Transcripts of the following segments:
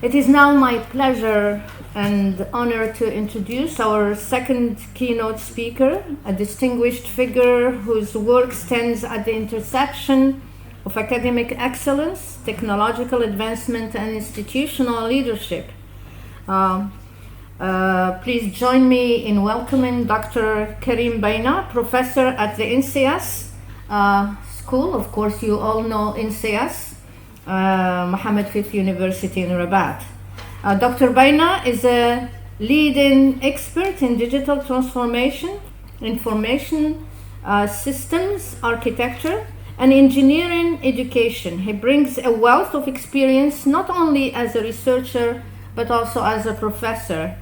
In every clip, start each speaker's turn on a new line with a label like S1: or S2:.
S1: It is now my pleasure and honor to introduce our second keynote speaker, a distinguished figure whose work stands at the intersection of academic excellence, technological advancement, and institutional leadership. Please join me in welcoming Dr. Karim Baina, professor at the NCS School. Of course, you all know NCS. Mohammed V University in Rabat. Dr. Baina is a leading expert in digital transformation, information systems architecture, and engineering education. He brings a wealth of experience not only as a researcher but also as a professor.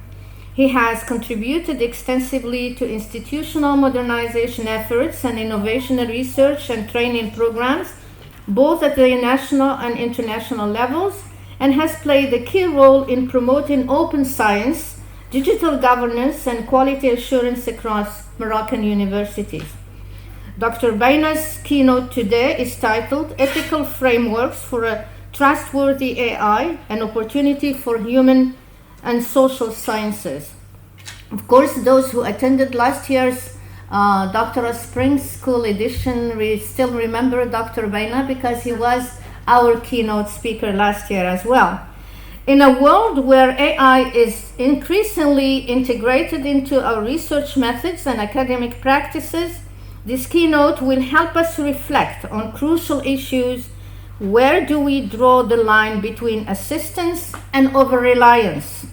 S1: He has contributed extensively to institutional modernization efforts and innovation research and training programs both at the national and international levels, and has played a key role in promoting open science, digital governance, and quality assurance across Moroccan universities. Dr. Baina's keynote today is titled Ethical Frameworks for a Trustworthy AI, an Opportunity for Human and Social Sciences. Of course, those who attended last year's Dr. Spring School edition, we still remember Dr. Baina because he was our keynote speaker last year as well. In a world where AI is increasingly integrated into our research methods and academic practices, this keynote will help us reflect on crucial issues. Where do we draw the line between assistance and over-reliance?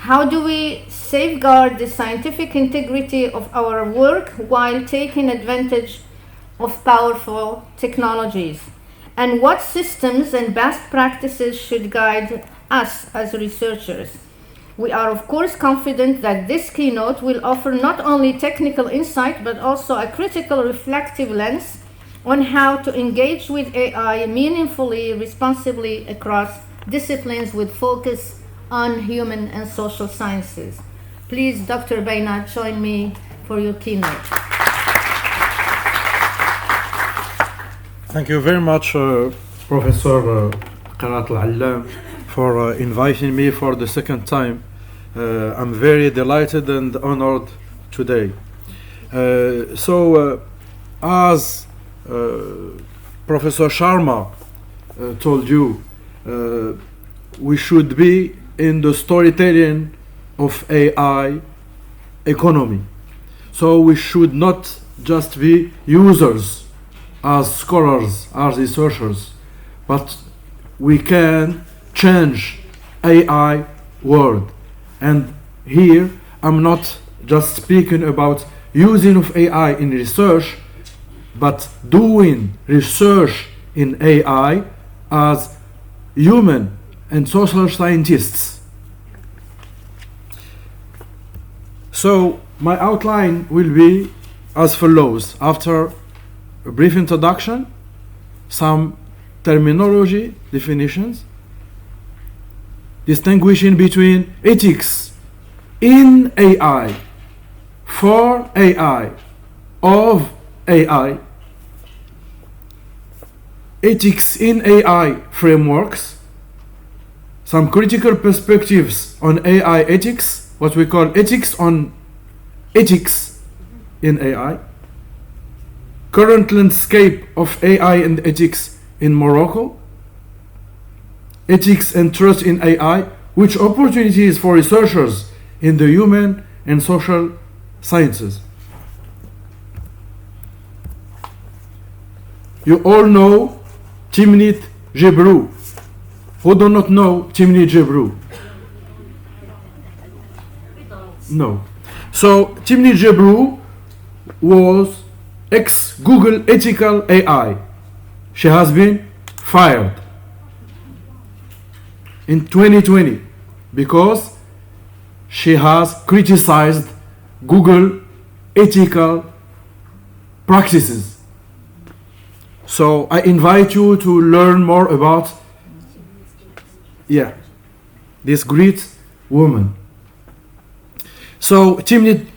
S1: How do we safeguard the scientific integrity of our work while taking advantage of powerful technologies? And what systems and best practices should guide us as researchers? We are, of course, confident that this keynote will offer not only technical insight, but also a critical reflective lens on how to engage with AI meaningfully, responsibly across disciplines with focus on human and social sciences. Please, Dr. Baina, join me for your keynote.
S2: Thank you very much, Professor Qarat Al-Allam, for inviting me for the second time. I'm very delighted and honored today. As Professor Sharma told you, we should be in the storytelling of AI economy. So we should not just be users as scholars, as researchers, but we can change AI world. And here I'm not just speaking about using of AI in research, but doing research in AI as human and social scientists. So my outline will be as follows. After a brief introduction, some terminology definitions, distinguishing between ethics in AI, for AI, of AI, ethics in AI frameworks, some critical perspectives on AI ethics, what we call ethics on ethics in AI, current landscape of AI and ethics in Morocco, ethics and trust in AI, which opportunities for researchers in the human and social sciences. You all know Timnit Gebru. Who do not know Timnit Gebru? No. So Timnit Gebru was ex-Google ethical AI. She has been fired in 2020 because she has criticized Google ethical practices. So I invite you to learn more about this great woman. So Timnit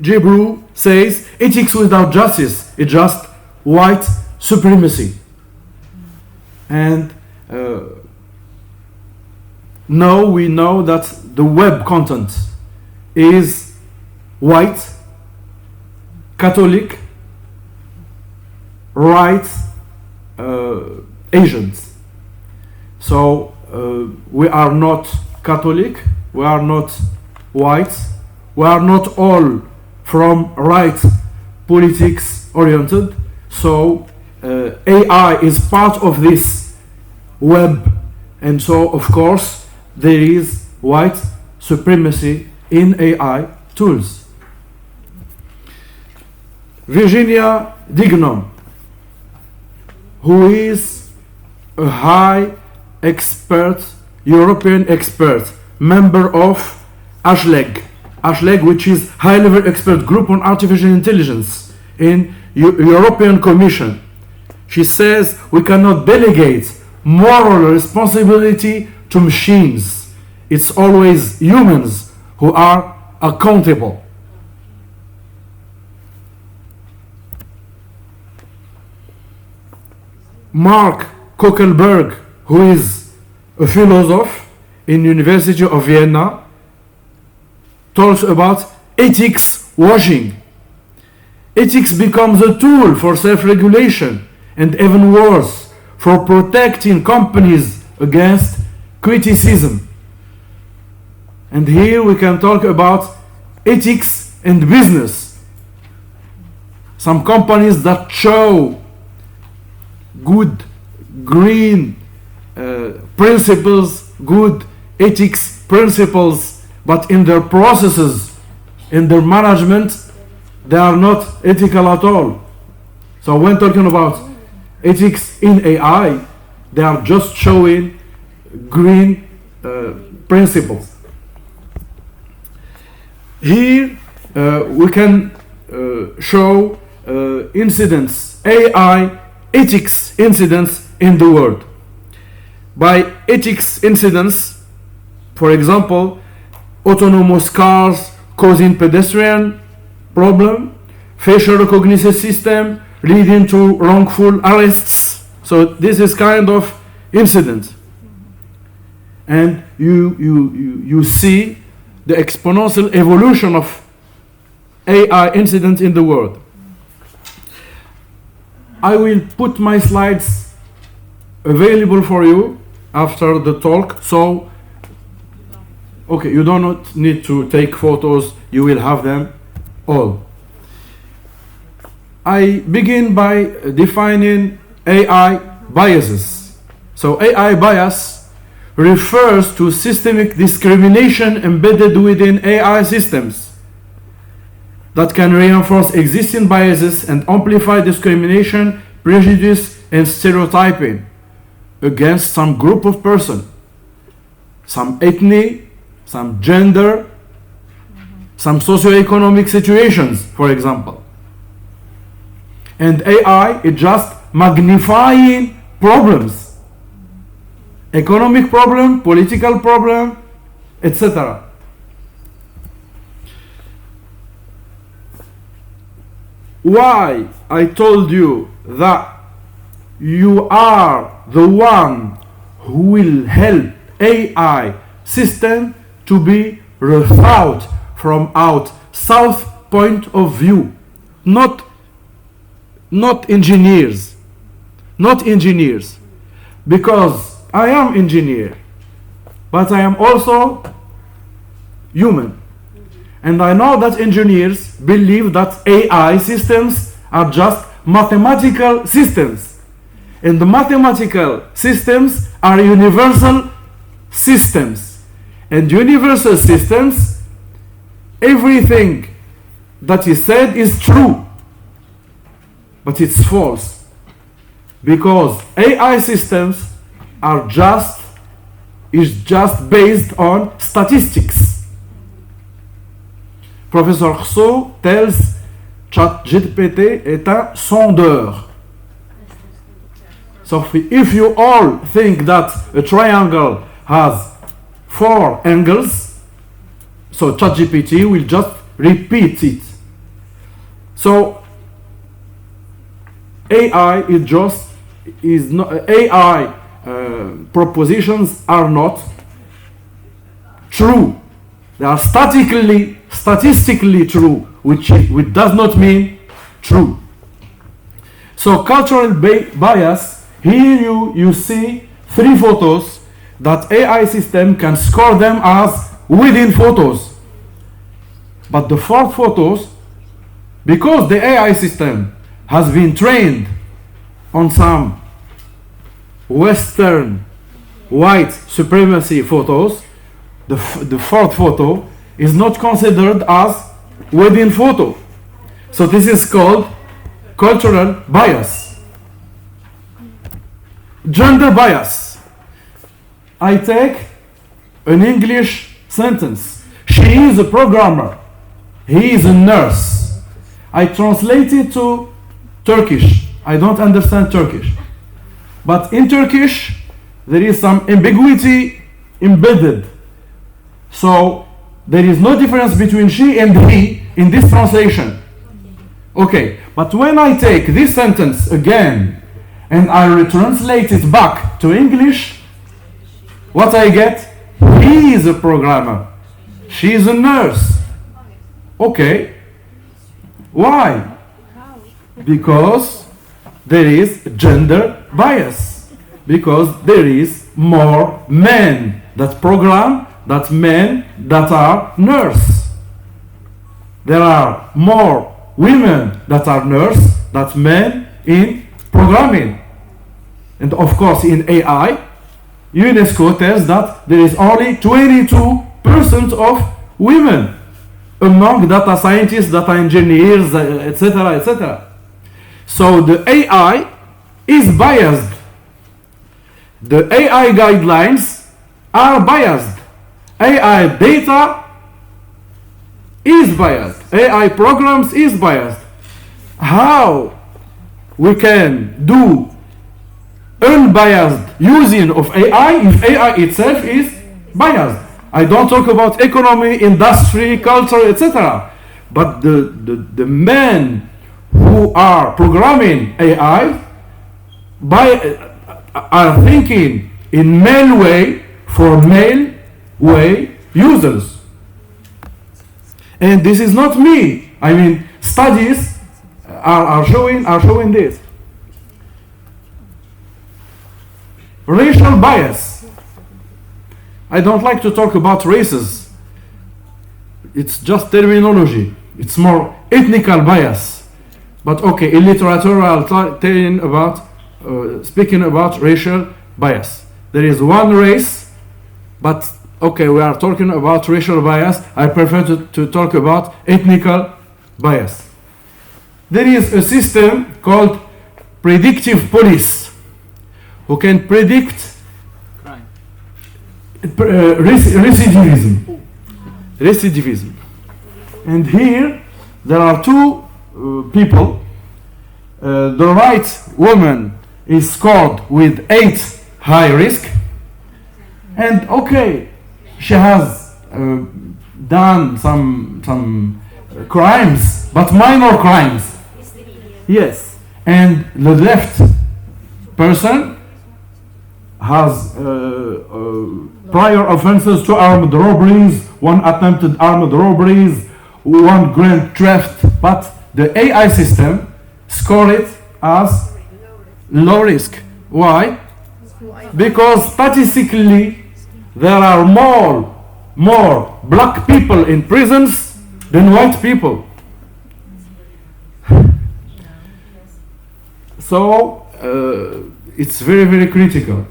S2: Gebru says ethics without justice is just white supremacy. And Now we know that the web content is white, Catholic, right, Asians. So we are not Catholic, we are not white, we are not all from right politics oriented. So AI is part of this web, and so of course there is white supremacy in AI tools. Virginia Dignam, who is a high expert, European expert, member of HLEG, which is High Level Expert Group on Artificial Intelligence in European Commission. She says we cannot delegate moral responsibility to machines. It's always humans who are accountable. Mark Kuckelberg, who is a philosopher in University of Vienna, talks about ethics washing. Ethics becomes a tool for self-regulation and even worse, for protecting companies against criticism. And here we can talk about ethics and business. Some companies that show good green principles, good ethics principles, but in their processes, in their management, they are not ethical at all. So when talking about ethics in AI, they are just showing green principles. Here we can show incidents, AI ethics incidents in the world. By ethics incidents, for example, autonomous cars causing pedestrian problem, facial recognition system leading to wrongful arrests. So this is kind of incident. And you see the exponential evolution of AI incidents in the world. I will put my slides available for you after the talk. So, okay, you do not need to take photos, you will have them all. I begin by defining AI biases. So AI bias refers to systemic discrimination embedded within AI systems that can reinforce existing biases and amplify discrimination, prejudice, and stereotyping against some group of persons, some ethnic, some gender, some socioeconomic situations, for example. And AI is just magnifying problems, economic problem, political problem, etc. Why I told you that you are the one who will help AI system to be rethought from our south point of view, not engineers, because I am engineer, but I am also human. And I know that engineers believe that AI systems are just mathematical systems. And the mathematical systems are universal systems. And universal systems, everything that is said is true. But it's false. Because AI systems is just based on statistics. Professor Rousseau tells ChatGPT est un sondeur. So if you all think that a triangle has 4 angles, so ChatGPT will just repeat it. So AI propositions are not true. They are statistically true, which does not mean true. So cultural bias, here you see 3 photos that AI system can score them as within photos. But the 4th photos, because the AI system has been trained on some Western white supremacy photos, the 4th photo is not considered as within photo. So this is called cultural bias. Gender bias. I take an English sentence. She is a programmer. He is a nurse. I translate it to Turkish. I don't understand Turkish. But in Turkish, there is some ambiguity embedded. So there is no difference between she and he in this translation. Okay, but when I take this sentence again and I retranslate it back to English, what I get? He is a programmer. She is a nurse. Okay. Why? Because there is gender bias. Because there is more men that program than men that are nurse. There are more women that are nurse than men in programming. And of course in AI, UNESCO tells that there is only 22% of women among data scientists, data engineers, etc., etc. So the AI is biased. The AI guidelines are biased. AI data is biased. AI programs is biased. How we can do unbiased using of AI if AI itself is biased? I don't talk about economy, industry, culture, etc. But the men who are programming AI are thinking in male way for male way users. And this is not me. I mean, studies are showing this. Racial bias. I don't like to talk about races. It's just terminology. It's more ethnical bias. But okay, in literature I'll telling about speaking about racial bias. There is one race, but okay, we are talking about racial bias. I prefer to talk about ethnical bias. There is a system called predictive police who can predict recidivism. And here there are 2 people. The right woman is scored with 8 high risk, and okay, she has done some crimes, but minor crimes. Yes, and the left person has prior offenses, 2 armed robberies, 1 attempted armed robberies, 1 grand theft, but the AI system score it as low risk. Why? Because statistically there are more black people in prisons than white people. So it's very, very critical.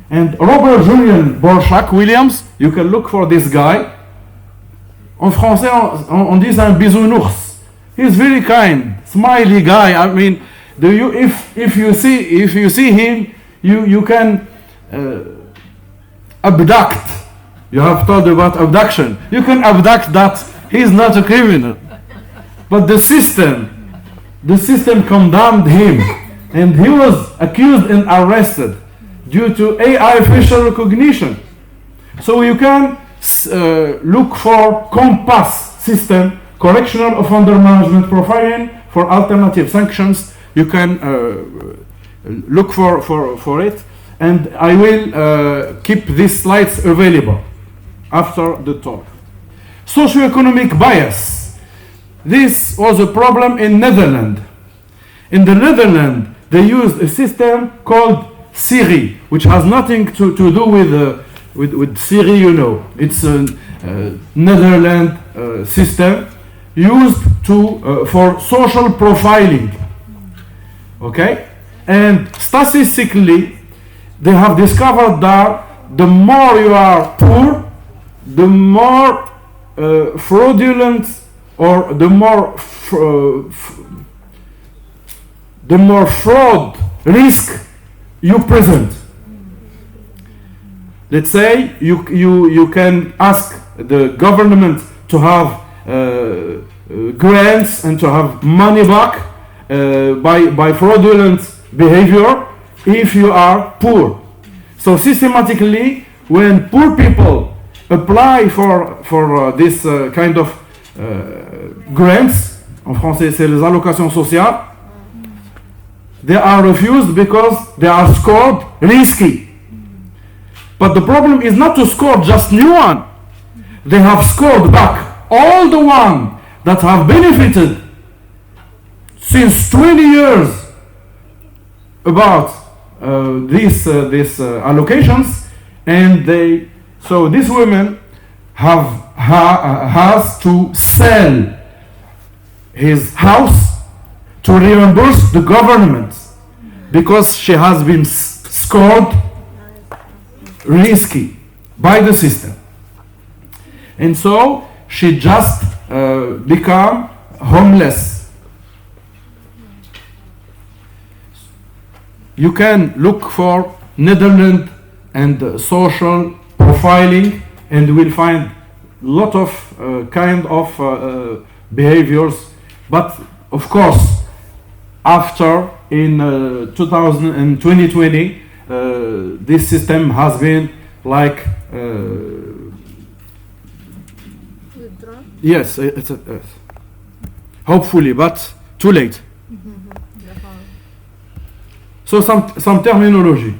S2: And Robert Julian Borchak Williams, you can look for this guy. En français, on dit un bisounours. He's very kind, smiley guy. I mean, if you see him, you can abduct. You have thought about abduction. You can abduct that. He's not a criminal, but the system condemned him, and he was accused and arrested due to AI facial recognition. So you can look for COMPASS system, correctional offender management profiling for alternative sanctions. You can look for it, and I will keep these slides available. after the talk. Socioeconomic bias. This was a problem in Netherlands. In the Netherlands, they used a system called Siri, which has nothing to do with Siri, you know. It's a Netherlands system used for social profiling. Okay? And statistically, they have discovered that the more you are poor, the more fraudulent or the more fraud risk you present. Let's say you can ask the government to have grants and to have money back by fraudulent behavior if you are poor. So systematically, when poor people apply for this kind of grants, en français c'est les allocations sociales, they are refused because they are scored risky. But the problem is not to score just new one. They have scored back all the ones that have benefited since 20 years about these allocations, and so these women has to sell his house to reimburse the government because she has been scored risky by the system, and so she just become homeless. You can look for Netherlands and social profiling, and you will find a lot of kind of behaviors. But of course, after in 2020, this system has been like yes, it's hopefully, but too late. So some terminology.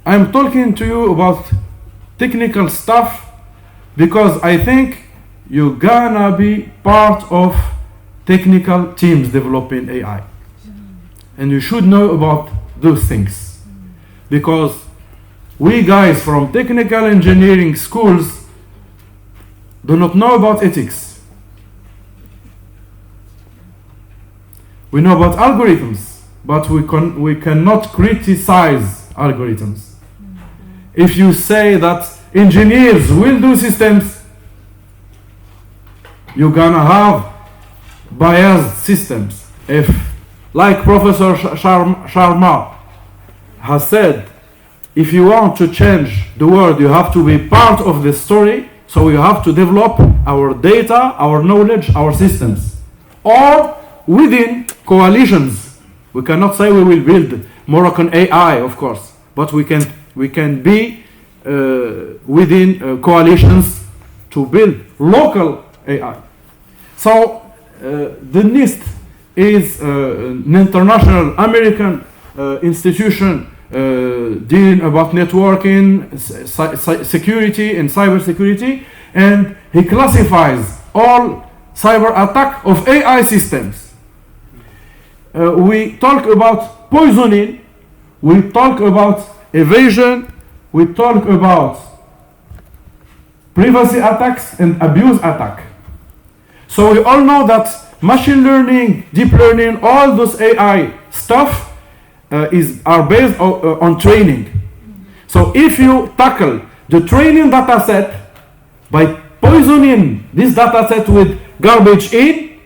S2: I'm talking to you about technical stuff because I think you're gonna be part of technical teams developing AI. And you should know about those things. Because we guys from technical engineering schools do not know about ethics. We know about algorithms, but we cannot criticize algorithms. If you say that engineers will do systems, you're gonna have biased systems. If, like Professor Sharma has said, if you want to change the world, you have to be part of the story, so you have to develop our data, our knowledge, our systems. Or within coalitions. We cannot say we will build Moroccan AI, of course, but we can be within coalitions to build local AI. So the NIST is an international American institution dealing about networking, security, and cybersecurity, and he classifies all cyber attack of AI systems. We talk about poisoning, we talk about evasion, we talk about privacy attacks and abuse attack. So we all know that machine learning, deep learning, all those AI stuff are based on training. So if you tackle the training data set by poisoning this data set with garbage in,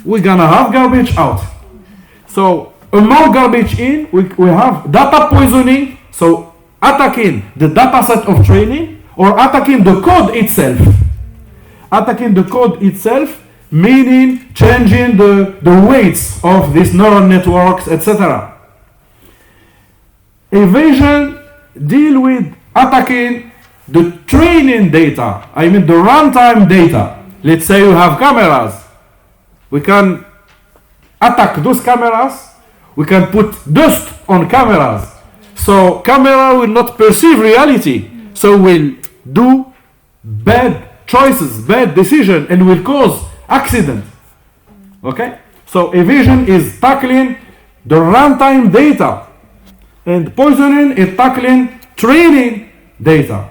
S2: we're gonna have garbage out. So among garbage in, we have data poisoning, so attacking the data set of training or attacking the code itself. Attacking the code itself, meaning changing the weights of these neural networks, etc. Evasion deal with attacking the training data, I mean the runtime data. Let's say you have cameras. We can attack those cameras. We can put dust on cameras. So camera will not perceive reality, so will do bad choices, bad decision, and will cause accident. Okay? So evasion is tackling the runtime data, and poisoning is tackling training data.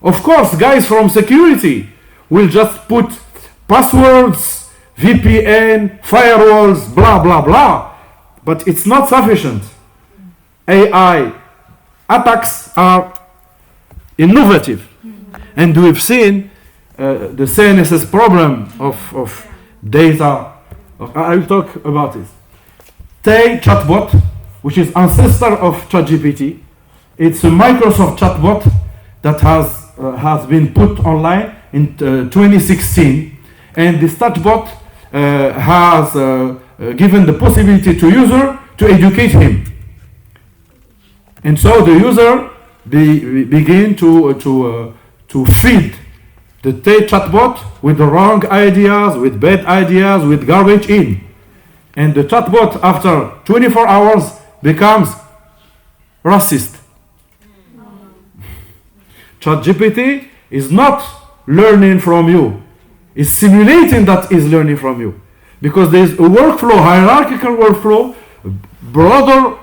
S2: Of course, guys from security will just put passwords, VPN, firewalls, blah, blah, blah. But it's not sufficient. AI attacks are innovative. And we've seen the CNSS problem of data. I will talk about it. Tay chatbot, which is ancestor of ChatGPT. It's a Microsoft chatbot that has been put online in 2016, and this chatbot has given the possibility to user to educate him, and so the user begin to feed the chatbot with the wrong ideas, with bad ideas, with garbage in, and the chatbot after 24 hours becomes racist. ChatGPT is not learning from you. It's simulating that is learning from you. Because there is a workflow, hierarchical workflow,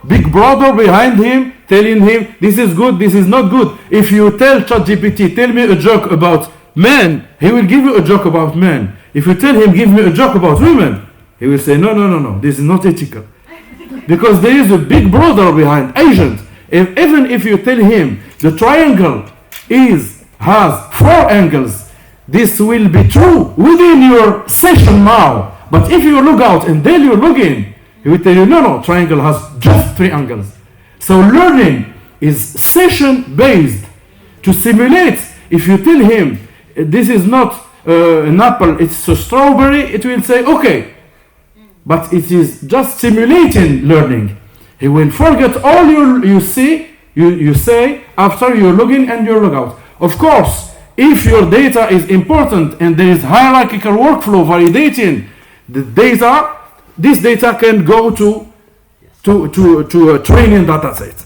S2: big brother behind him, telling him, this is good, this is not good. If you tell ChatGPT, tell me a joke about men, he will give you a joke about men. If you tell him, give me a joke about women, he will say, no, this is not ethical. Because there is a big brother behind, agent. Even if you tell him the triangle has 4 angles, this will be true within your session now. But if you log out and then you log in, he will tell you, no, triangle has just 3 angles. So learning is session based to simulate. If you tell him this is not an apple, it's a strawberry, it will say okay. But it is just simulating learning. He will forget all you say after you log in and you log out. Of course, if your data is important and there is hierarchical workflow validating the data, this data can go to a training data set.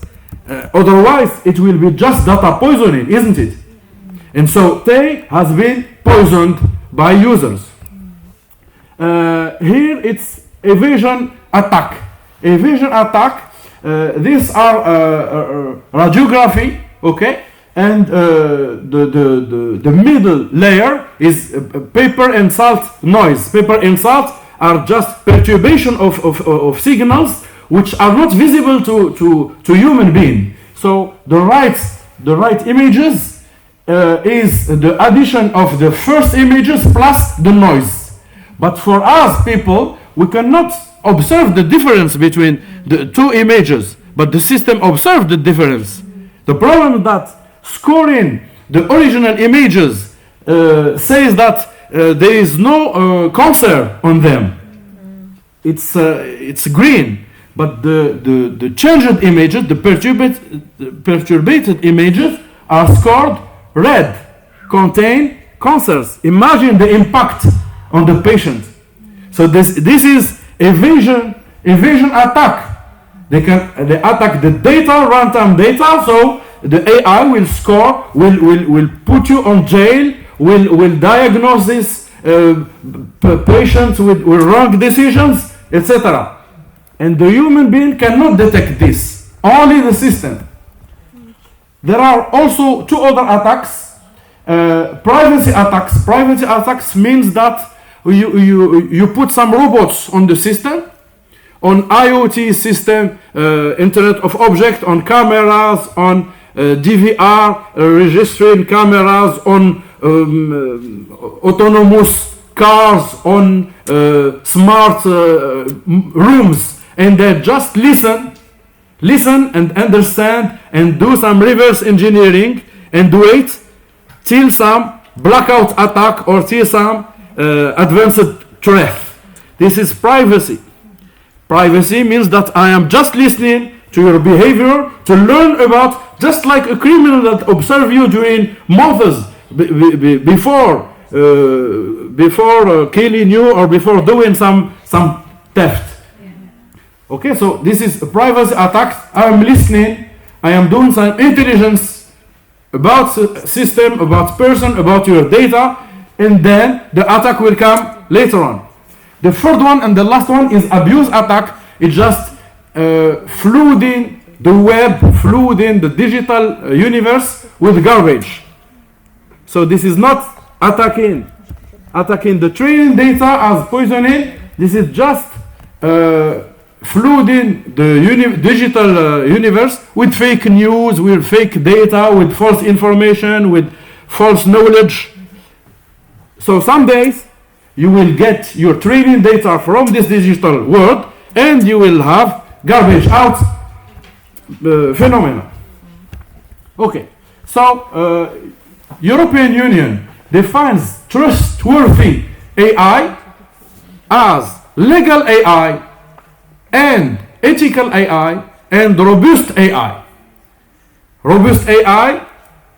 S2: Otherwise, it will be just data poisoning, isn't it? And so Tay has been poisoned by users. Here it's evasion attack. Evasion attack, these are radiography, okay? And the middle layer is paper and salt noise. Paper and salt are just perturbation of signals which are not visible to human being. So the right images is the addition of the first images plus the noise. But for us people, we cannot observe the difference between the 2 images, but the system observes the difference. The problem is that scoring the original images says that there is no cursor on them. It's green, but the changed images, the perturbated images are scored red, contain cancers. Imagine the impact on the patient. So this is evasion attack. They attack the data, runtime data, so the AI will score, will put you on jail, will diagnose this patients with wrong decisions, etc. And the human being cannot detect this, only the system. There are also 2 other attacks. Privacy attacks. Privacy attacks means that you put some robots on the system, on IoT system, Internet of Objects, on cameras, on DVR, registering cameras, on autonomous cars, on smart rooms, and they just listen and understand and do some reverse engineering and wait till some blackout attack or till some advanced threat. This is privacy. Privacy means that I am just listening to your behavior to learn about, just like a criminal that observe you during months before killing you or before doing some theft. Okay, so this is a privacy attack. I am listening. I am doing some intelligence about system, about person, about your data, and then the attack will come later on. The third one and the last one is abuse attack. It's just flooding the web, flooding the digital universe with garbage. So this is not attacking the training data as poisoning. This is just flooding the digital universe with fake news, with fake data, with false information, with false knowledge. So some days you will get your training data from this digital world and you will have garbage out phenomena. Okay, so European Union defines trustworthy AI as legal AI and ethical AI and robust AI. Robust AI,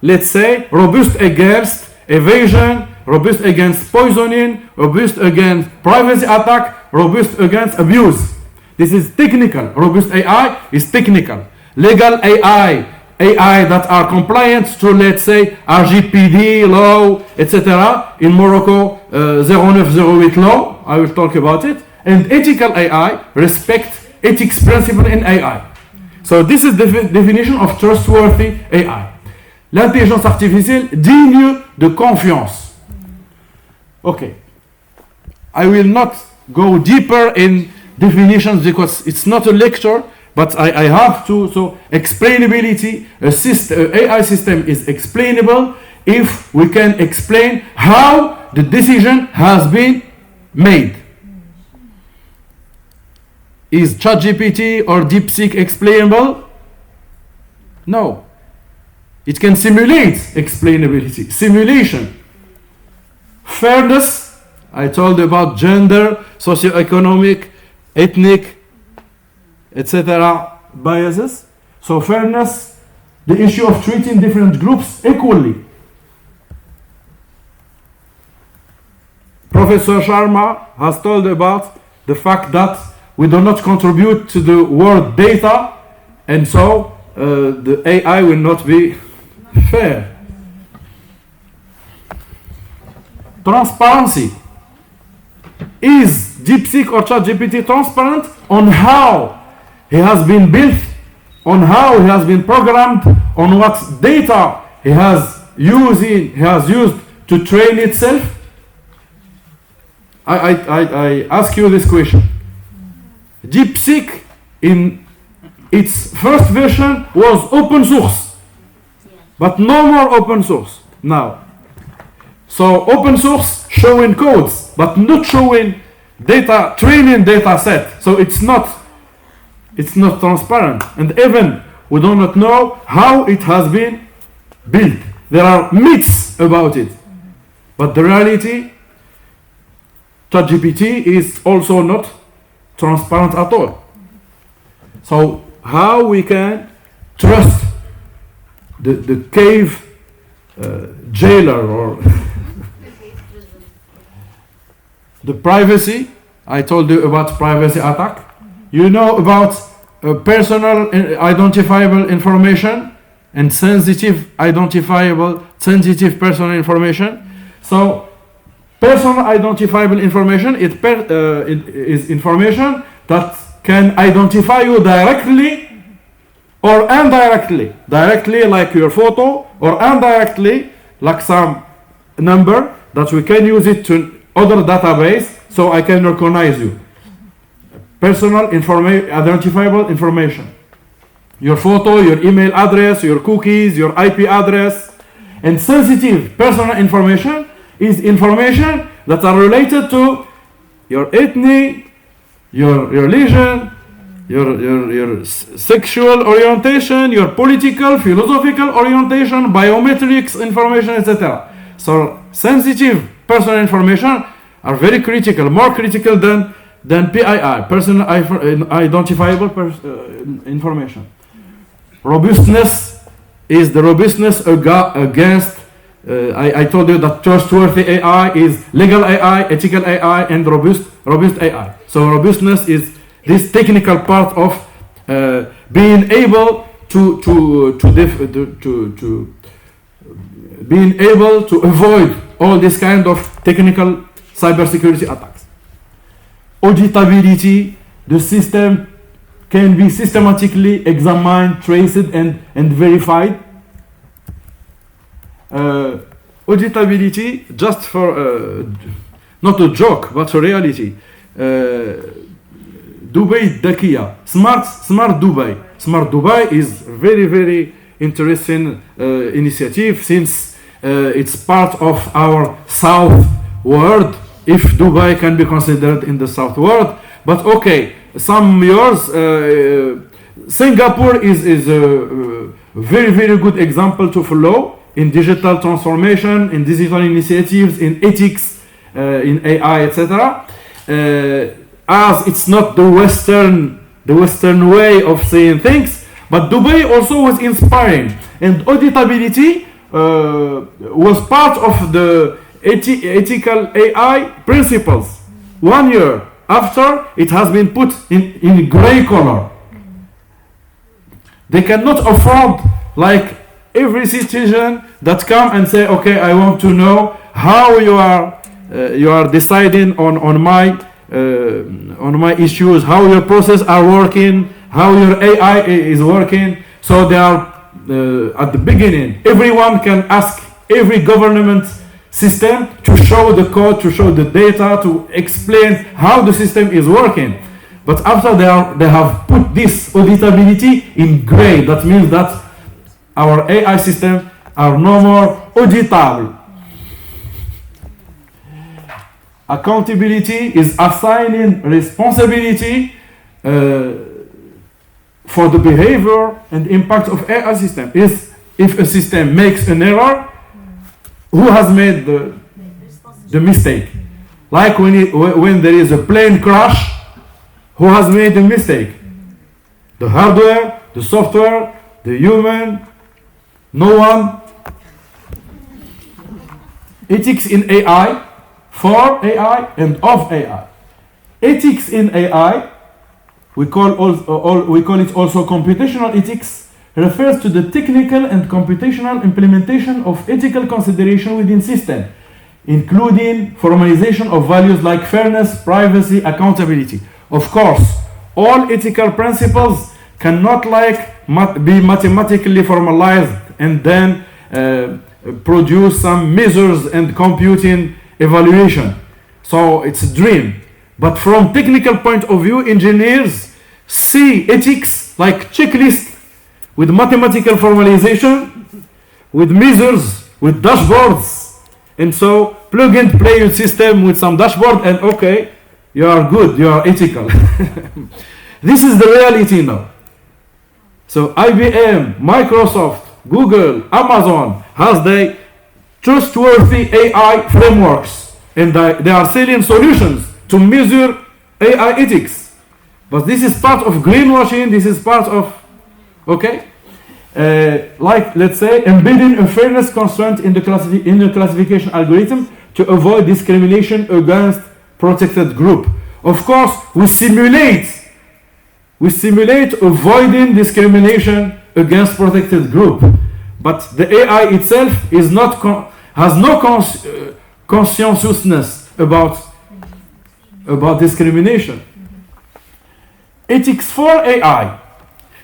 S2: let's say, robust against evasion, robust against poisoning, robust against privacy attack, robust against abuse. This is technical. Robust AI is technical. Legal AI, AI that are compliant to, let's say, RGPD law, etc. In Morocco, 0908 law, I will talk about it. And ethical AI, respect ethics principle in AI. So this is the definition of trustworthy AI. L'intelligence artificielle digne de confiance. Okay. I will not go deeper in definitions because it's not a lecture, but I have to. So explainability, AI system is explainable if we can explain how the decision has been made. Is ChatGPT or DeepSeek explainable? No. It can simulate explainability. Simulation. Fairness. I told you about gender, socioeconomic, ethnic, etc. biases. So fairness, the issue of treating different groups equally. Professor Sharma has told about the fact that we do not contribute to the world data, and so the AI will not be fair. Transparency. Is DeepSeek or ChatGPT transparent on how he has been built, on how he has been programmed, on what data he has used to train itself? I ask you this question. DeepSeek in its first version was open source, but no more open source now. So open source showing codes, but not showing data, training data set. So it's not transparent, and even we do not know how it has been built. There are myths about it, but the reality, ChatGPT is also not transparent at all. So how we can trust the cave jailer or the privacy? I told you about privacy attack. You know about personal identifiable information and sensitive personal information. So personal identifiable information it is information that can identify you directly or indirectly. Directly like your photo, or indirectly like some number that we can use it to other database so I can recognize you. Personal identifiable information. Your photo, your email address, your cookies, your IP address. And sensitive personal information is information that are related to your ethnic, your religion, your sexual orientation, your political, philosophical orientation, biometrics information, etc. So sensitive personal information are very critical, more critical than PII, personal identifiable information. Robustness is the robustness against I told you that trustworthy AI is legal AI, ethical AI, and robust AI. So robustness is this technical part of being able to being able to avoid all this kind of technical cybersecurity attacks. Auditability, the system can be systematically examined, traced, and verified. Auditability, just for not a joke, but a reality. Dubai Dakia, smart Dubai. Smart Dubai is very, very interesting initiative, since it's part of our South world, if Dubai can be considered in the South world. But okay, some years, Singapore is a very, very good example to follow in digital transformation, in digital initiatives, in ethics, in AI, etc. As it's not the Western way of saying things, but Dubai also was inspiring, and auditability was part of the ethical AI principles. 1 year after it has been put in gray color, they cannot afford, like every citizen that come and say, okay, I want to know how you are deciding on my issues, how your process are working, how your AI is working. So they are at the beginning, everyone can ask every government system to show the code, to show the data, to explain how the system is working. But after they have put this auditability in gray, that means that our AI systems are no more auditable. Accountability is assigning responsibility for the behavior and impact of AI system. If a system makes an error, who has made the mistake? Like when there is a plane crash, who has made the mistake? The hardware, the software, the human? No one. Ethics in AI, for AI and of AI. Ethics in AI, we call it also computational ethics, refers to the technical and computational implementation of ethical consideration within system, including formalization of values like fairness, privacy, accountability. Of course, all ethical principles cannot be mathematically formalized and then produce some measures and computing evaluation. So it's a dream. But from technical point of view, engineers see ethics like checklist with mathematical formalization, with measures, with dashboards. And so plug and play your system with some dashboard and okay, you are good, you are ethical. This is the reality now. So IBM, Microsoft, Google, Amazon has the trustworthy AI frameworks, and they are selling solutions to measure AI ethics. But this is part of greenwashing, this is part of, okay? Like, let's say, embedding a fairness constraint in the classification algorithm to avoid discrimination against protected group. Of course, we simulate avoiding discrimination against protected group, but the AI itself is not has no conscientiousness about discrimination. Ethics for AI,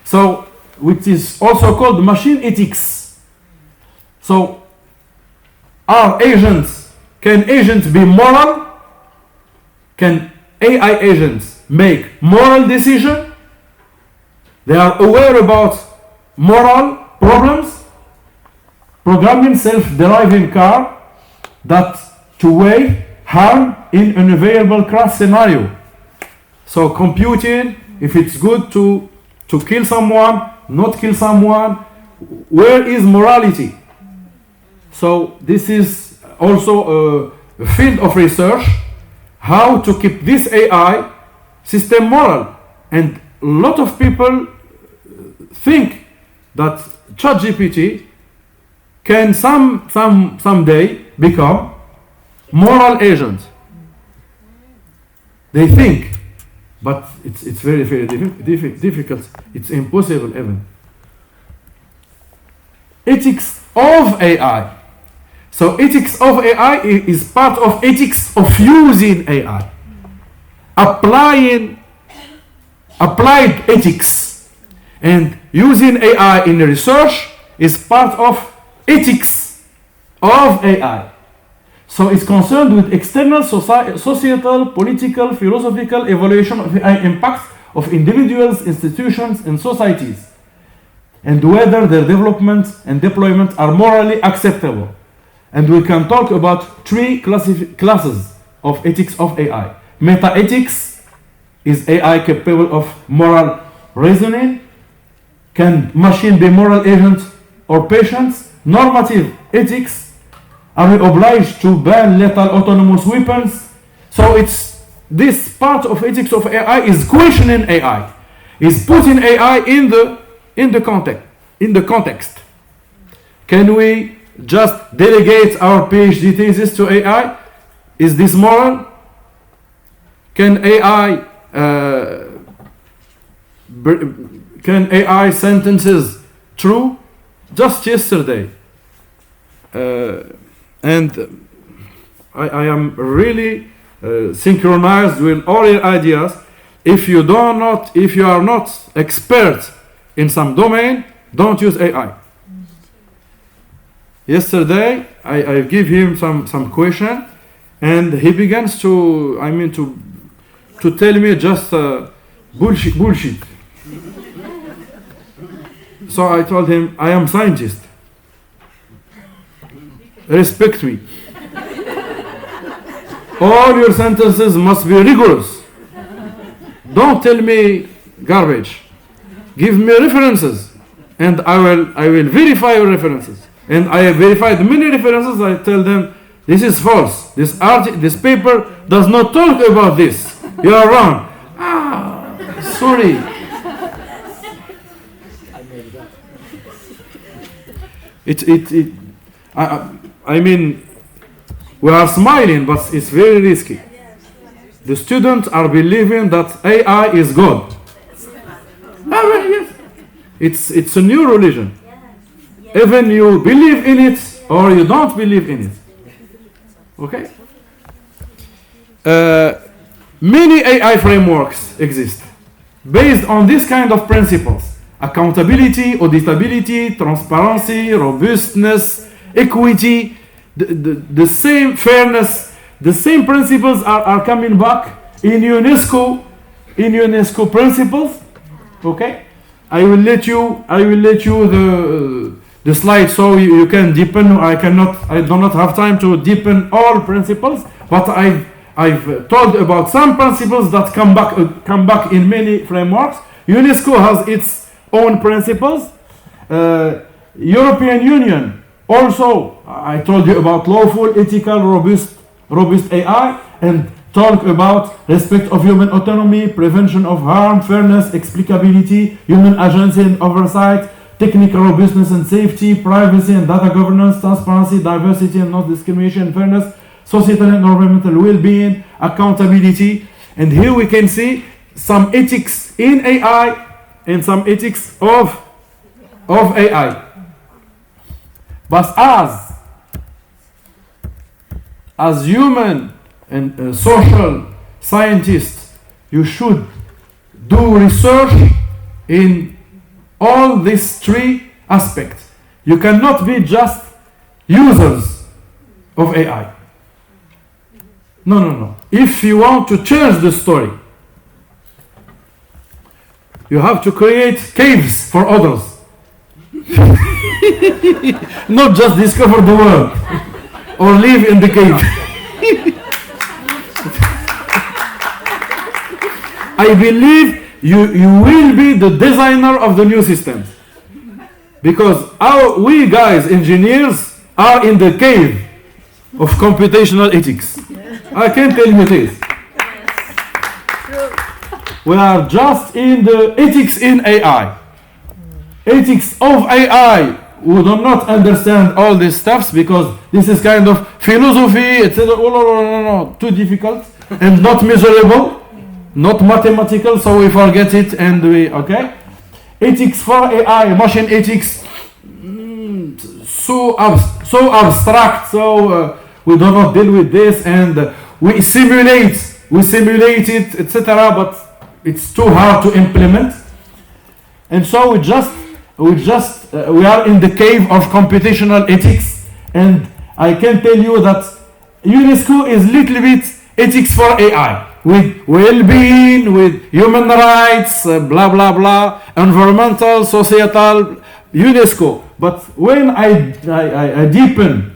S2: so which is also called machine ethics. So, can agents be moral? Can AI agents make moral decisions? They are aware about moral problems. Programming self-driving car that to weigh harm in an available crash scenario. So computing, if it's good to kill someone, not kill someone, where is morality? So this is also a field of research, how to keep this AI system moral. And a lot of people think that ChatGPT can someday become moral agent. They think, but it's very, very difficult. It's impossible even. ethics of AI. So ethics of AI is part of ethics of using AI. Applied ethics and using AI in research is part of ethics of AI. So it's concerned with external societal, political, philosophical evaluation of AI impacts of individuals, institutions, and societies, and whether their development and deployment are morally acceptable. And we can talk about three classes of ethics of AI. Meta-ethics is AI capable of moral reasoning. Can machine be moral agents or patients? Normative ethics. Are we obliged to ban lethal autonomous weapons? So it's this part of ethics of AI is questioning AI, is putting AI in the context. Can we just delegate our PhD thesis to AI? Is this moral? Can AI sentences true? Just yesterday, and I am really synchronized with all your ideas. If you are not expert in some domain, don't use AI. Yesterday, I give him some question, and he begins to tell me just bullshit. So I told him, I am scientist. Respect me. All your sentences must be rigorous. Don't tell me garbage. Give me references, and I will verify your references. And I have verified many references. I tell them, this is false. This paper does not talk about this. You are wrong. Sorry. We are smiling, but it's very risky. The students are believing that AI is God. It's a new religion. Even you believe in it or you don't believe in it. Okay? Many AI frameworks exist based on this kind of principles: accountability, auditability, transparency, robustness, equity, the same fairness. The same principles are coming back in UNESCO principles. Okay? I will let you the slide so you can deepen. I do not have time to deepen all principles, but I've told about some principles that come back in many frameworks. UNESCO has its own principles. European Union also, I told you about lawful, ethical, robust AI, and talk about respect of human autonomy, prevention of harm, fairness, explicability, human agency and oversight, technical robustness and safety, privacy and data governance, transparency, diversity and non-discrimination, fairness, societal and environmental well-being, accountability. And here we can see some ethics in AI and some ethics of AI. But as human and social scientists, you should do research in all these three aspects. You cannot be just users of AI. No. If you want to change the story, you have to create caves for others. Not just discover the world or live in the cave. I believe you will be the designer of the new systems, because we guys, engineers, are in the cave of computational ethics. I can tell you this. We are just in the ethics in AI. Ethics of AI. We do not understand all these stuffs because this is kind of philosophy, etc. No, too difficult and not measurable, not mathematical, so we forget it and okay. Ethics for AI, machine ethics. so abstract, so we do not deal with this, and we simulate it, etc. But it's too hard to implement, and so we are in the cave of computational ethics. And I can tell you that UNESCO is little bit ethics for AI, with well-being, with human rights, blah blah blah, environmental, societal, UNESCO. But when I deepen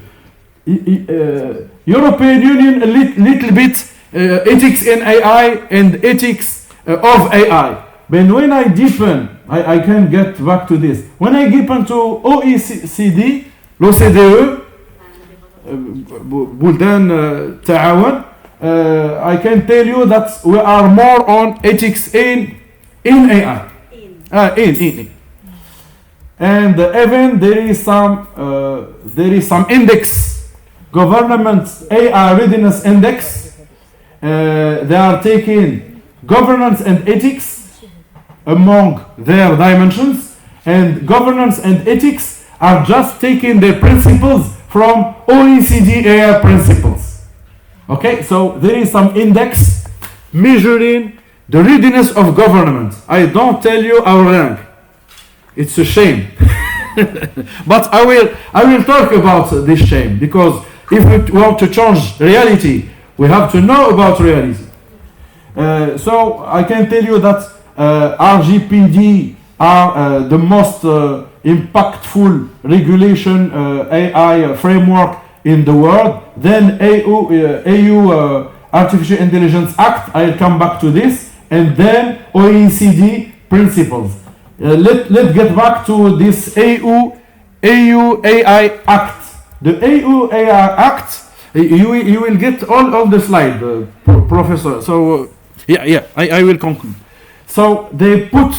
S2: European Union a little bit ethics in AI and ethics of AI. But when I deepen, I can get back to this. When I deepen to OECD, l'OCDE, بلدان تعاون, I can tell you that we are more on ethics in AI. In. And even there is some index, government AI readiness index. They are taking governance and ethics among their dimensions, and governance and ethics are just taking the principles from OECD AI principles. Okay, so there is some index measuring the readiness of government. I don't tell you our rank. It's a shame. But I will talk about this shame, because if we want to change reality, we have to know about reality. So I can tell you that RGPD are the most impactful regulation AI framework in the world. Then EU Artificial Intelligence Act, I'll come back to this, and then OECD principles. Let's get back to this EU AI Act. The EU AI Act, you will get all of the slide, Professor. So I will conclude. So they put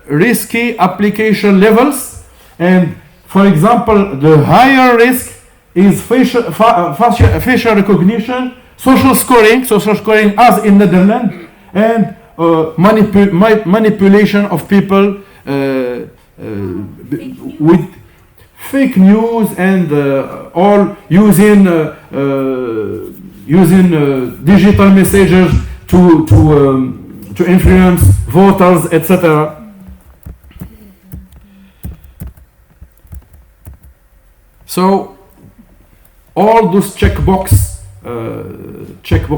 S2: risky application levels, and for example, the higher risk is facial recognition, social scoring as in Netherlands, and manipulation of people with fake news, and all using digital messages to influence voters, etc. So all those checkbox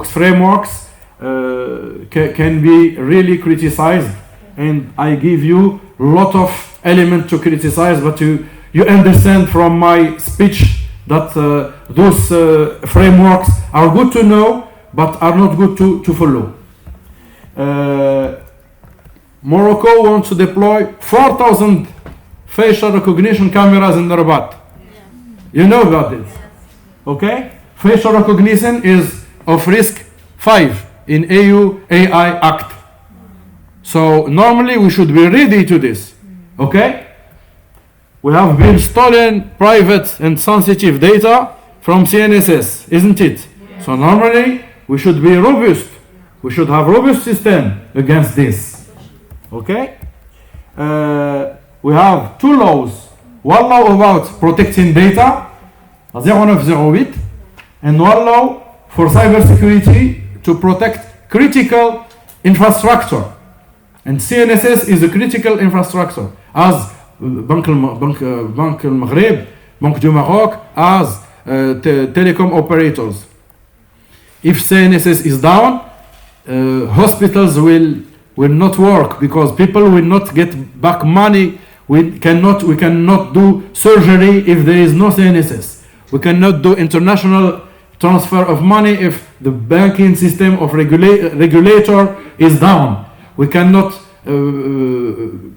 S2: frameworks can be really criticized, and I give you a lot of elements to criticize, but you understand from my speech that those frameworks are good to know, but are not good to follow. Morocco wants to deploy 4,000 facial recognition cameras in Rabat. You know about this, okay? Facial recognition is of risk 5 in EU AI Act. So normally we should be ready to this, okay? We have been stolen private and sensitive data from CNSS, isn't it? So normally we should be robust. We should have robust system against this, okay? We have two laws. One law about protecting data, 0908, and one law for cybersecurity to protect critical infrastructure. And CNSS is a critical infrastructure, as Banque al-Maghreb, Banque du Maroc, as telecom operators. If CNSS is down, hospitals will not work, because people will not get back money. We cannot do surgery if there is no CNSS. We cannot do international transfer of money if the banking system of regulator is down. We cannot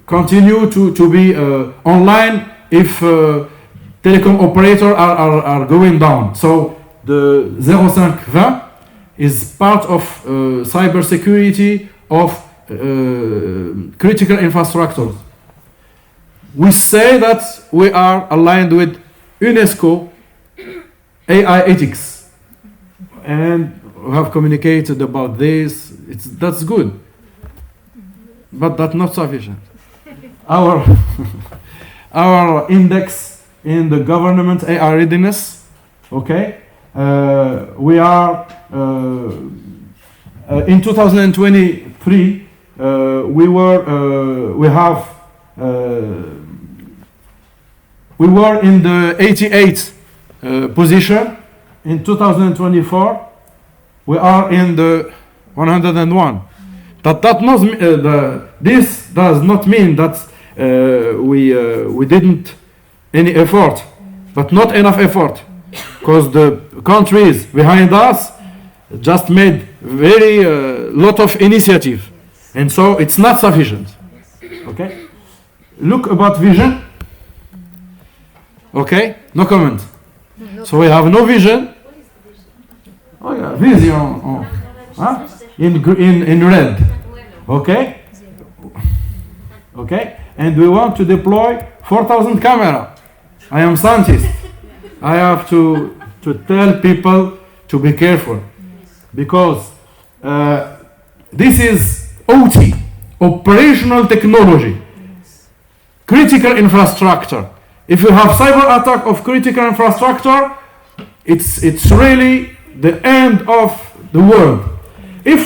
S2: continue to be online if telecom operators are going down. So the 0520 is part of cybersecurity of critical infrastructures. We say that we are aligned with UNESCO AI ethics, and we have communicated about this. That's good, but that's not sufficient. our index in the government AI readiness. Okay, we are in 2023. We were in the 88th position. In 2024, we are in the 101. This does not mean that we didn't any effort, but not enough effort, because the countries behind us just made very lot of initiative, and so it's not sufficient. Okay, look about vision. Okay, no comment. So we have no vision. Oh yeah, vision. Oh. Huh? In red. Okay. Okay, and we want to deploy 4,000 camera. I am scientist. I have to tell people to be careful, because this is OT, operational technology, critical infrastructure. If you have cyber attack of critical infrastructure, it's really the end of the world. If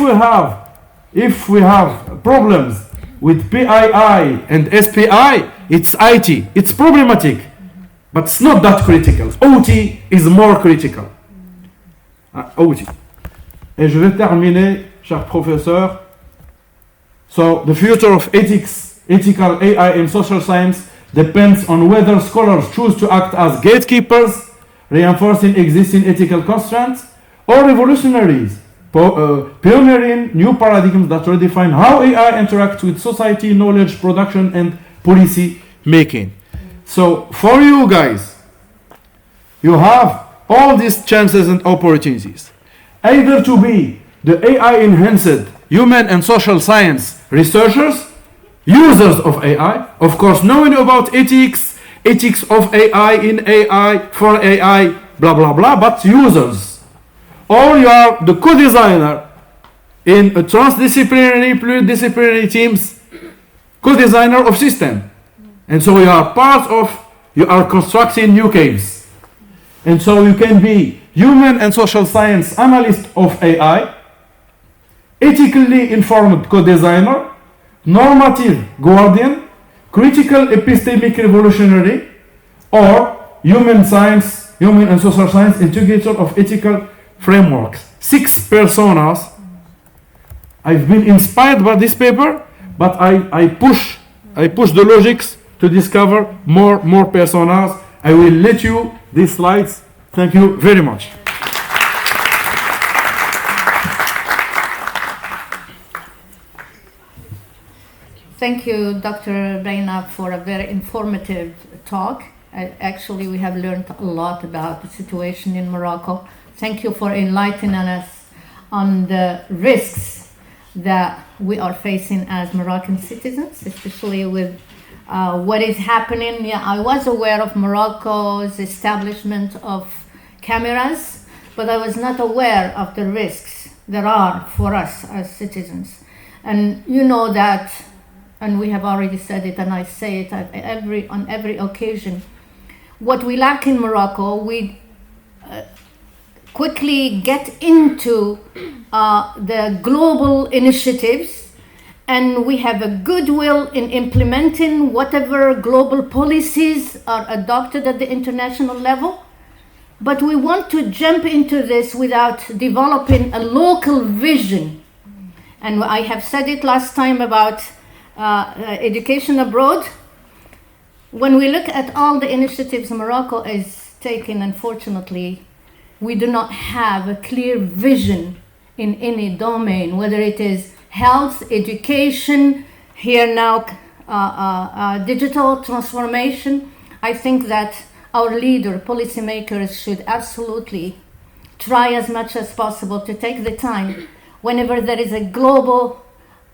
S2: we have problems with PII and SPI, it's IT. It's problematic, but it's not that critical. OT is more critical. OT. Et je vais terminer, cher professeur. So the future of ethical AI in social science depends on whether scholars choose to act as gatekeepers, reinforcing existing ethical constraints, or revolutionaries, pioneering new paradigms that redefine how AI interacts with society, knowledge production, and policy making. So for you guys, you have all these chances and opportunities, either to be the AI enhanced human and social science researchers, users of AI, of course knowing about ethics of AI, in AI, for AI, blah blah blah, but users. Or you are the co-designer in a transdisciplinary, pluridisciplinary teams, co-designer of system. And so you are constructing new caves. And so you can be human and social science analyst of AI, ethically informed co-designer, normative guardian, critical epistemic revolutionary, or human and social science integrator of ethical frameworks. 6 personas. I've been inspired by this paper, but I push the logics to discover more personas. I will let you these slides. Thank you very much.
S1: Thank you, Dr. Baina, for a very informative talk. Actually, we have learned a lot about the situation in Morocco. Thank you for enlightening us on the risks that we are facing as Moroccan citizens, especially with what is happening. Yeah, I was aware of Morocco's establishment of cameras, but I was not aware of the risks there are for us as citizens. And you know that, and we have already said it, and I say it on every occasion, what we lack in Morocco, we quickly get into the global initiatives, and we have a goodwill in implementing whatever global policies are adopted at the international level. But we want to jump into this without developing a local vision. And I have said it last time about education abroad. When we look at all the initiatives Morocco is taking, unfortunately, we do not have a clear vision in any domain, whether it is health, education, here now digital transformation. I think that our policymakers should absolutely try as much as possible to take the time whenever there is a global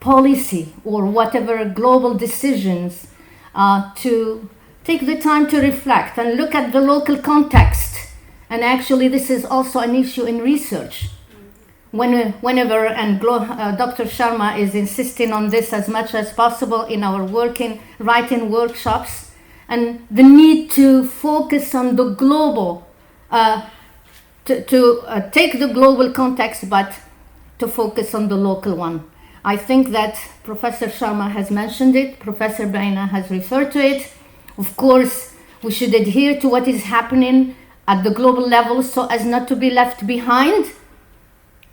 S1: policy or whatever global decisions, to take the time to reflect and look at the local context. And actually this is also an issue in research. Whenever, and Dr. Sharma is insisting on this as much as possible in our writing workshops, and the need to focus on the global, to take the global context, but to focus on the local one. I think that Professor Sharma has mentioned it, Professor Baina has referred to it. Of course, we should adhere to what is happening at the global level so as not to be left behind.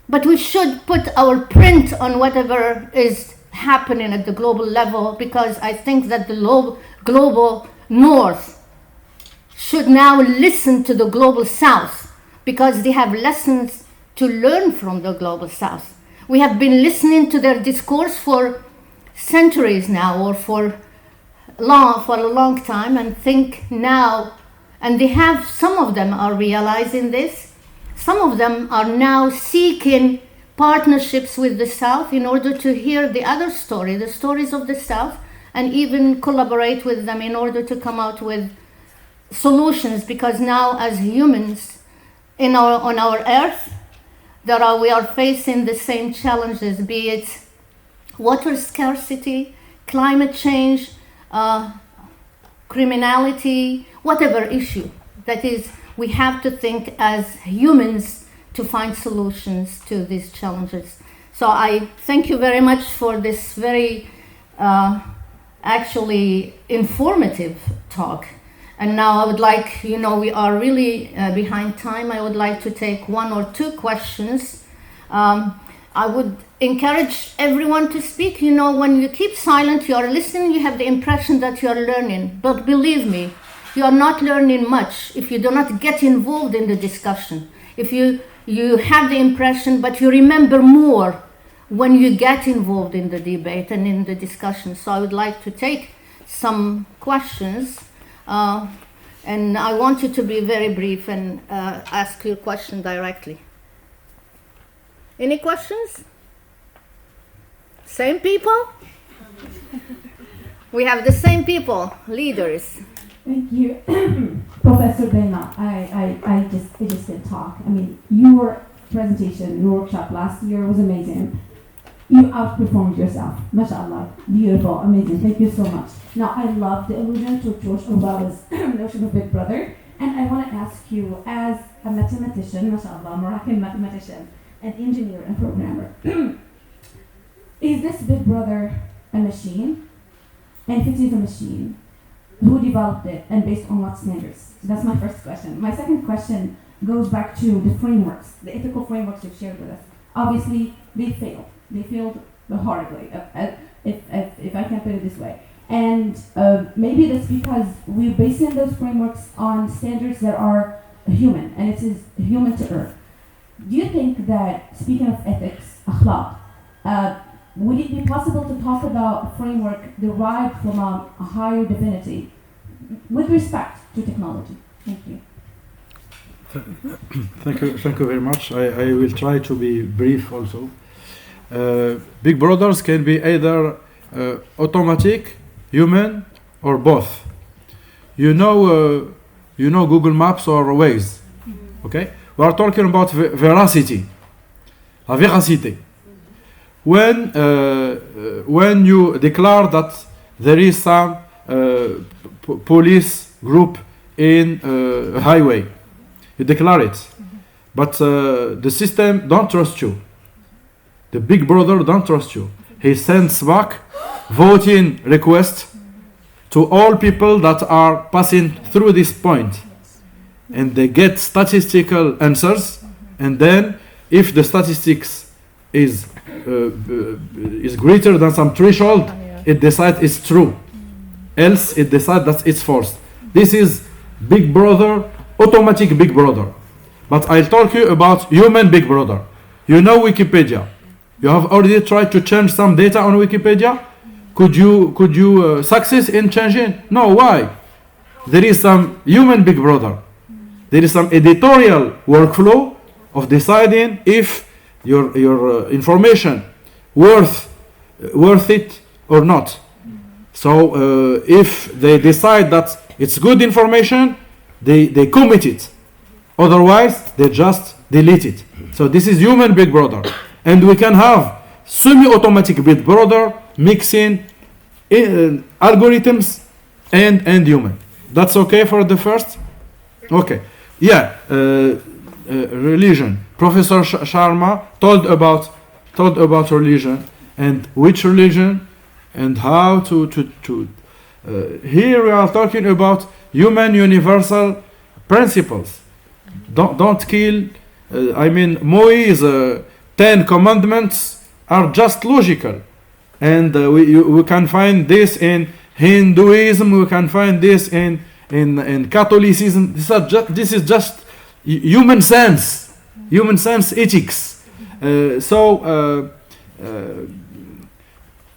S1: But we should put our print on whatever is happening at the global level, because I think that the global North should now listen to the global South, because they have lessons to learn from the global South. We have been listening to their discourse for centuries now, or for a long time, and think now, and they have, some of them are realizing this, some of them are now seeking partnerships with the South in order to hear the other story, the stories of the South, and even collaborate with them in order to come out with solutions, because now as humans on our earth, we are facing the same challenges, be it water scarcity, climate change, criminality, whatever issue. That is, we have to think as humans to find solutions to these challenges. So I thank you very much for this very actually informative talk. And now I would like, we are really behind time. I would like to take one or two questions. I would encourage everyone to speak. When you keep silent, you are listening, you have the impression that you are learning. But believe me, you are not learning much if you do not get involved in the discussion. If you have the impression, but you remember more when you get involved in the debate and in the discussion. So I would like to take some questions. And I want you to be very brief and ask your question directly. Any questions? Same people? We have the same people, leaders.
S3: Thank you. Professor Baina, I just did talk. I mean, your presentation, your workshop last year was amazing. You outperformed yourself. MashaAllah. Beautiful. Amazing. Thank you so much. Now, I love the allusion to George Orwell's notion of Big Brother. And I want to ask you, as a mathematician, MashaAllah, Moroccan mathematician, an engineer and programmer, is this Big Brother a machine? And if it is a machine, who developed it and based on what standards? So that's my first question. My second question goes back to the frameworks, the ethical frameworks you've shared with us. Obviously, they failed. They failed horribly, if I can put it this way. And maybe that's because we're basing those frameworks on standards that are human, and it is human to earth. Do you think that, speaking of ethics, akhlaq, would it be possible to talk about a framework derived from a higher divinity with respect to technology? Thank you.
S2: Thank you very much. I will try to be brief also. Big brothers can be either automatic, human, or both. You know Google Maps or Waze. Okay, we are talking about veracity, la véracité. When you declare that there is some police group in a highway, you declare it, but the system don't trust you. The big brother don't trust you. He sends back voting requests to all people that are passing through this point, and they get statistical answers, and then if the statistics is greater than some threshold, it decides it's true, else it decides that it's false. This is big brother, automatic big brother. But I'll talk to you about human big brother. You know Wikipedia. You have already tried to change some data on Wikipedia. Could you succeed in changing? No. Why? There is some human big brother. There is some editorial workflow of deciding if your information worth it or not. So if they decide that it's good information, they commit it. Otherwise, they just delete it. So this is human big brother. And we can have semi-automatic big brother mixing algorithms and human. That's okay for the first? Okay. Yeah. Religion. Professor Sharma told about religion and which religion and how to here we are talking about human universal principles. Don't kill. Moi's 10 commandments are just logical, and we can find this in Hinduism. We can find this in Catholicism. This is just human sense ethics.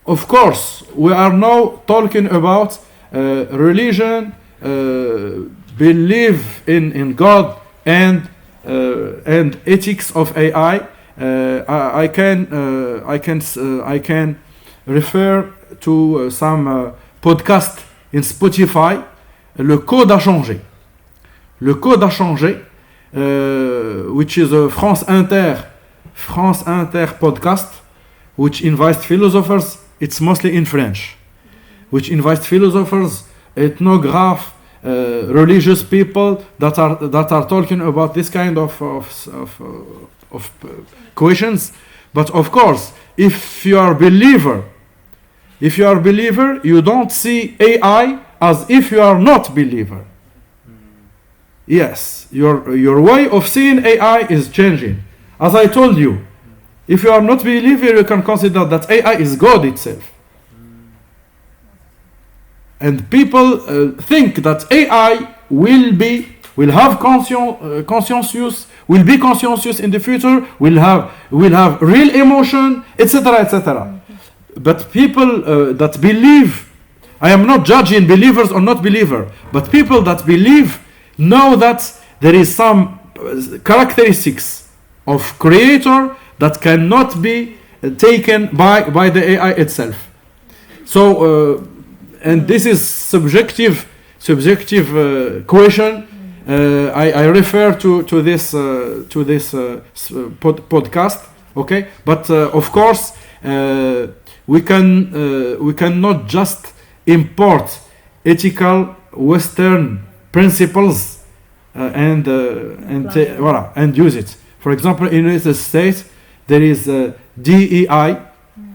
S2: Of course, we are now talking about religion, belief in God, and ethics of AI. I can refer to some podcast in Spotify. Le code a changé. Le code a changé, which is a France Inter podcast, which invites philosophers. It's mostly in French, which invites philosophers, ethnographics, religious people that are talking about this kind of questions. But of course, if you are a believer, you don't see AI as if you are not believer. Yes, your way of seeing AI is changing. As I told you, if you are not believer, you can consider that AI is God itself. And people think that AI will be conscientious in the future, will have real emotion, etc., etc. But people that believe, I am not judging believers or not believer, but people that believe know that there is some characteristics of creator that cannot be taken by the AI itself. So, and this is subjective question. I refer to this podcast. Okay, but of course we cannot just import ethical Western principles and use it. For example, in the United States, there is DEI,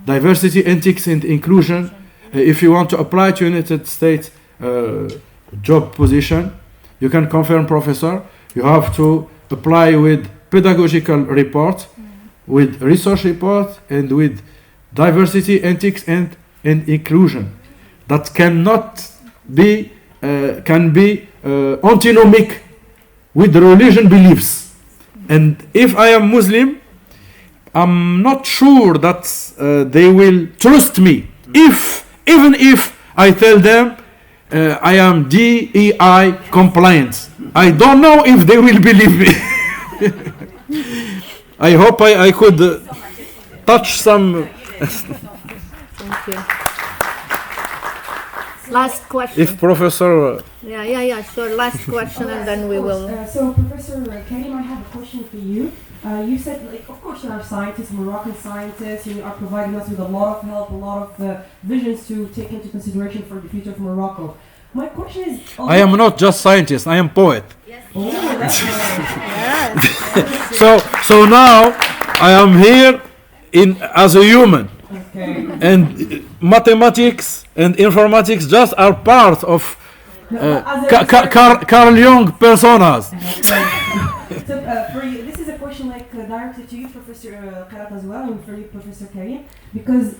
S2: diversity, ethics, and inclusion. If you want to apply to United States job position, you can confirm, professor. You have to apply with pedagogical report, with research report, and with diversity, ethics, and inclusion. That cannot be can be antinomic with the religion beliefs. And if I am Muslim, I'm not sure that they will trust me. Even if I tell them I am DEI compliant, I don't know if they will believe me. I hope I could touch some.
S1: Thank you. Last question.
S2: If Professor.
S1: Yeah, sure. Last question, and then we will.
S3: So, Professor Karim, I have a question for you. You said, of course, you are scientists, Moroccan scientists. You are providing us with a lot of help, a lot of visions to take into consideration for the future of Morocco. My question is...
S2: I am not just scientist, I am poet.
S3: Yes. Oh, that's
S2: So now I am here as a human.
S3: Okay.
S2: And mathematics and informatics just are part of Carl Jung personas.
S3: So, for you, this is a question directed to you, Professor Karat, as well, and for you, Professor Karim, because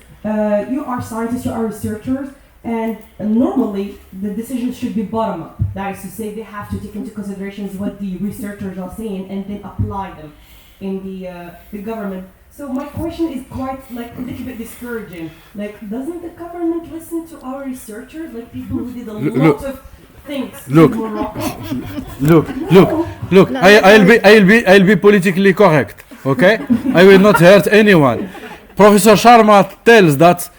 S3: you are scientists, you are researchers, and normally the decisions should be bottom up. That is to say, they have to take into consideration what the researchers are saying and then apply them in the government. So my question is quite a little bit discouraging. Doesn't the government listen to our researchers, people who did a lot of things in Morocco?
S2: Look. I'll be politically correct. Okay, I will not hurt anyone. Professor Sharma tells that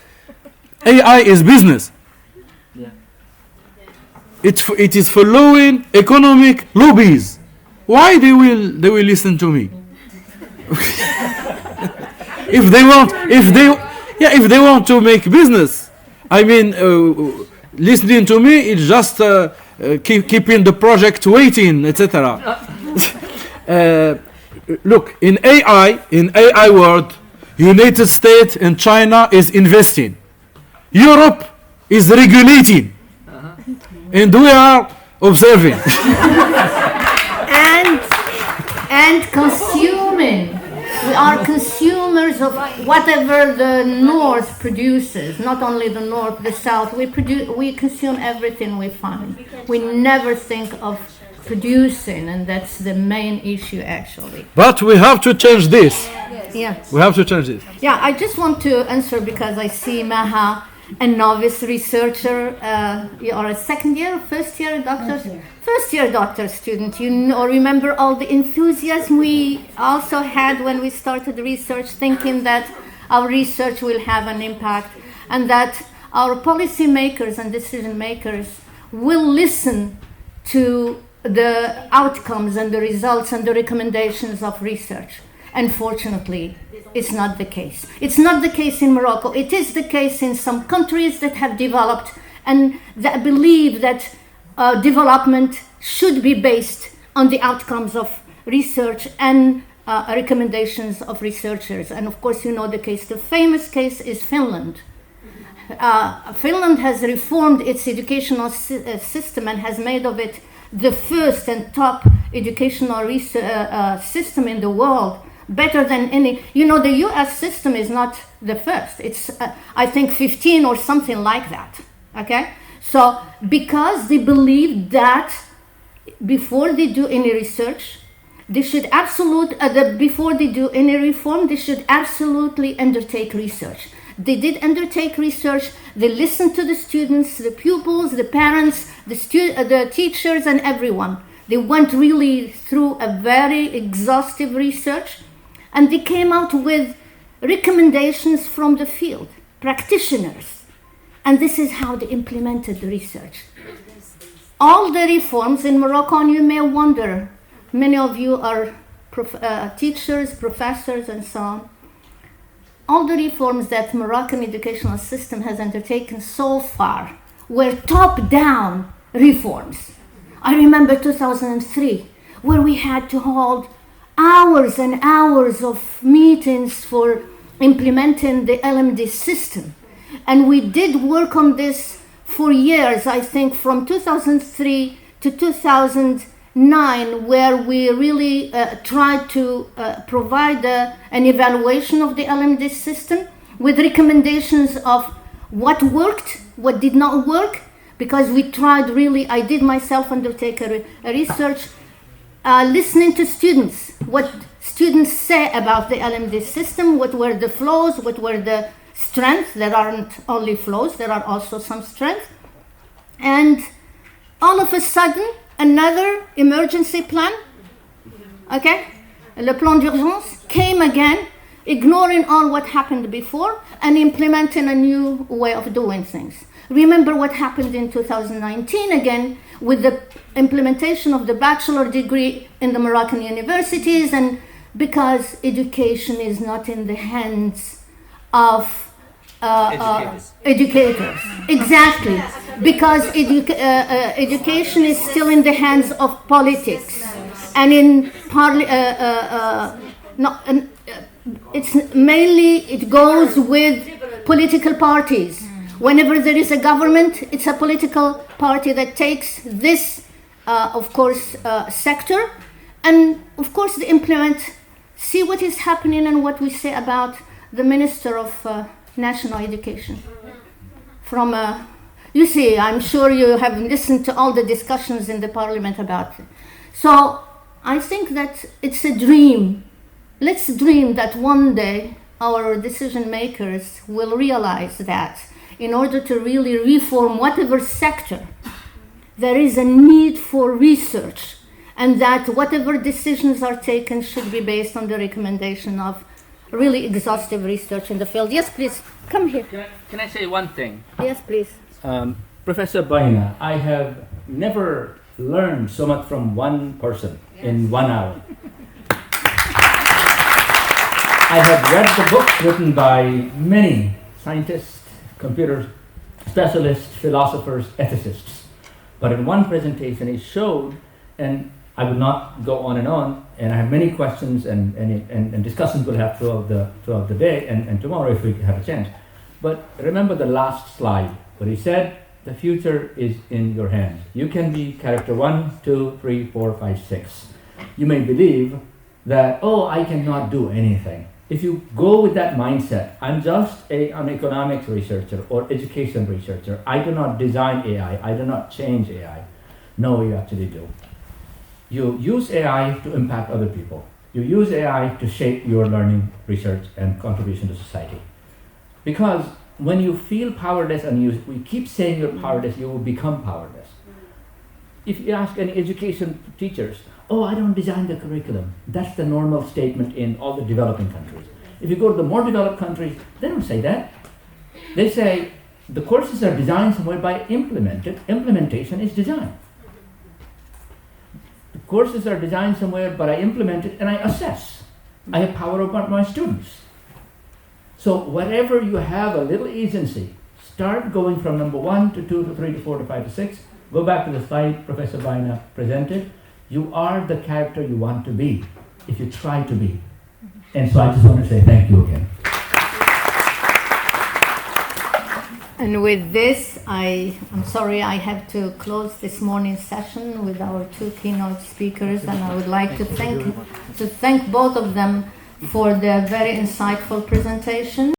S2: AI is business.
S4: Yeah.
S2: It is following economic lobbies. Why they will listen to me? If they want to make business, I mean, listening to me is just keeping the project waiting, etc. Look, in AI world, United States and China is investing. Europe is regulating. And we are observing.
S1: and consuming. We are consumers of whatever the North produces, not only the North, the South. We consume everything we find. We never think of producing, and that's the main issue, actually.
S2: But we have to change this.
S1: Yes.
S2: We have to change this.
S1: Yeah, I just want to answer because I see Maha, a novice researcher. You are a second year, first year doctor? First year doctor student. You know, remember all the enthusiasm we also had when we started research, thinking that our research will have an impact and that our policy makers and decision makers will listen to the outcomes and the results and the recommendations of research. Unfortunately, it's not the case. It's not the case in Morocco. It is the case in some countries that have developed and that believe that development should be based on the outcomes of research and recommendations of researchers. And of course, you know the case. The famous case is Finland. Finland has reformed its educational system and has made of it the first and top educational system in the world, better than any. You know, the US system is not the first. It's, I think, 15 or something like that. Okay? So, because they believe that before they do any research, they should before they do any reform, they should absolutely undertake research. They did undertake research. They listened to the students, the pupils, the parents, the teachers, and everyone. They went really through a very exhaustive research, and they came out with recommendations from the field, practitioners. And this is how they implemented the research. All the reforms in Morocco, and you may wonder, many of you are teachers, professors, and so on. All the reforms that Moroccan educational system has undertaken so far were top-down reforms. I remember 2003, where we had to hold hours and hours of meetings for implementing the LMD system. And we did work on this for years, I think from 2003 to 2009, where we really tried to provide an evaluation of the LMD system with recommendations of what worked, what did not work, because we tried really, I did myself undertake a research, listening to students, what students say about the LMD system, what were the flaws, what were the strengths. There aren't only flaws, there are also some strengths. And all of a sudden, another emergency plan, okay, le plan d'urgence, came again, ignoring all what happened before and implementing a new way of doing things. Remember what happened in 2019 again with the implementation of the bachelor degree in the Moroccan universities, and because education is not in the hands of educators. Exactly. Because education is still in the hands of politics. And in it's mainly, it goes with political parties. Whenever there is a government, it's a political party that takes this, of course, sector. And of course, they implement, see what is happening and what we say about the Minister of National Education. From you see, I'm sure you have listened to all the discussions in the parliament about it. So I think that it's a dream. Let's dream that one day our decision makers will realize that in order to really reform whatever sector, there is a need for research, and that whatever decisions are taken should be based on the recommendation of really exhaustive research in the field. Yes, please, come here.
S4: Can I say one thing?
S1: Yes, please.
S4: Professor Baina, I have never learned so much from one person in 1 hour. I have read the books written by many scientists, computer specialists, philosophers, ethicists. But in one presentation, he showed, and I will not go on, and I have many questions and discussions we'll have throughout the day and tomorrow if we have a chance. But remember the last slide where he said, the future is in your hands. You can be character 1, 2, 3, 4, 5, 6. You may believe that, oh, I cannot do anything. If you go with that mindset, I'm just an economics researcher or education researcher. I do not design AI. I do not change AI. No, you actually do. You use AI to impact other people. You use AI to shape your learning, research, and contribution to society. Because when you feel powerless and we keep saying you're powerless, you will become powerless. If you ask any education teachers, oh, I don't design the curriculum. That's the normal statement in all the developing countries. If you go to the more developed countries, they don't say that. They say the courses are designed somewhere by implemented. Implementation is design. The courses are designed somewhere, but I implement it and I assess. I have power over my students. So wherever you have a little agency, start going from number 1 to 2 to 3 to 4 to 5 to 6. Go back to the slide Professor Baina presented. You are the character you want to be if you try to be. And so I just want to say thank you again.
S1: And with this, I'm sorry I have to close this morning's session with our 2 keynote speakers, and I would like to thank both of them for their very insightful presentation.